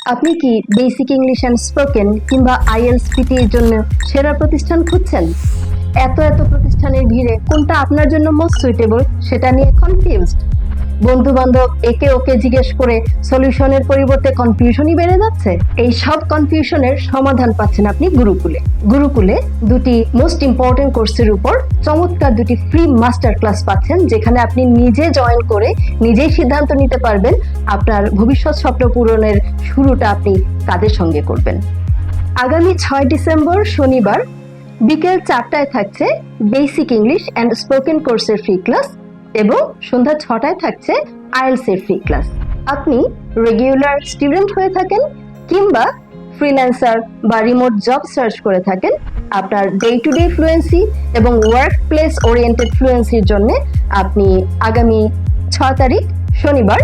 আপনি কি basic English and spoken কিংবা আইএলটিএস পিটি এর জন্য সেরা প্রতিষ্ঠান খুঁজছেন? এত এত প্রতিষ্ঠানের ভিড়ে কোনটা আপনার জন্য মোস্ট সুইটেবল সেটা নিয়ে কনফিউজড? বন্ধু বান্ধব একে ওকে জিজ্ঞেস করে সলিউশনের পরিবর্তে কনফিউশনই বেড়ে যাচ্ছে। এই সব কনফিউশনের সমাধান পাচ্ছেন আপনি গুরুকুলে। গুরুকুলে দুটি মোস্ট ইম্পর্টেন্ট কোর্সের উপর চমৎকার দুটি ফ্রি মাস্টার ক্লাস পাচ্ছেন, যেখানে আপনি নিজে জয়েন করে নিজেই সিদ্ধান্ত নিতে পারবেন আপনার ভবিষ্যৎ স্বপ্ন পূরণের শুরুটা আপনি কাদের সঙ্গে করবেন। আগামী 6 ডিসেম্বর শনিবার বিকেল 4টায় থাকছে বেসিক ইংলিশ অ্যান্ড স্পোকেন কোর্সের ফ্রি ক্লাস এবং সন্ধ্যা 6টায় থাকছে আইএলটিএস এর ফ্রি ক্লাস। আপনি রেগুলার স্টুডেন্ট হয়ে থাকেন কিংবা ফ্রিল্যান্সার বা রিমোট জব সার্চ করে থাকেন, আপনার ডে টু ডে ফ্লুয়েন্সি এবং ওয়ার্ক প্লেস ওরিয়েন্টেড ফ্লুয়েন্সির জন্য আপনি আগামী 6 তারিখ শনিবার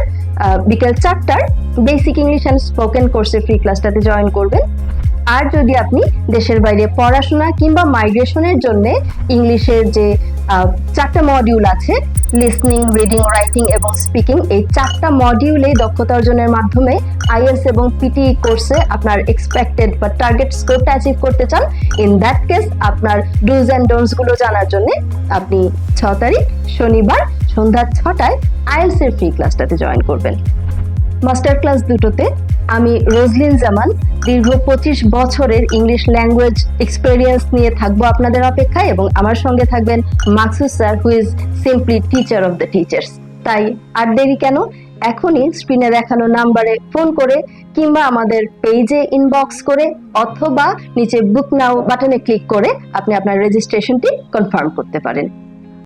বিকেল 4টার বেসিক ইংলিশ অ্যান্ড স্পোকেন কোর্সের ফ্রি ক্লাসটাতে জয়েন করবেন। আর যদি আপনি দেশের বাইরে পড়াশোনা কিংবা মাইগ্রেশনের জন্য ইংলিশের যে 4টা মডিউল আছে, লিসনিং, রিডিং, রাইটিং এবং স্পিকিং, এই 4টা মডিউলে দক্ষতা অর্জনের মাধ্যমে আইএলটিএস এবং পিটি কোর্সে আপনার এক্সপেক্টেড বা টার্গেট স্কোরটা অ্যাচিভ করতে চান, ইন দ্যাট কেস আপনার ডুজ অ্যান্ড ডোন্টস গুলো জানার জন্য আপনি 6 তারিখ শনিবার সন্ধ্যা 6টায় আইএলটিএস এর ফ্রি ক্লাসটাতে জয়েন করবেন। মাস্টার ক্লাস দুটোতে আমি রোজলিন জামান দীর্ঘ 25 বছরের ইংলিশ ল্যাঙ্গুয়েজ এক্সপেরিয়েন্স নিয়ে থাকবো আপনাদের অপেক্ষায়, এবং আমার সঙ্গে থাকবেন Maksud sir, who is simply teacher of the teachers. তাই আর দেরি কেন, এখনই স্ক্রিনে দেখানো নাম্বারে ফোন করে কিংবা আমাদের পেজে ইনবক্স করে অথবা নিচে বুক নাও বাটনে ক্লিক করে আপনি আপনার রেজিস্ট্রেশনটি কনফার্ম করতে পারেন।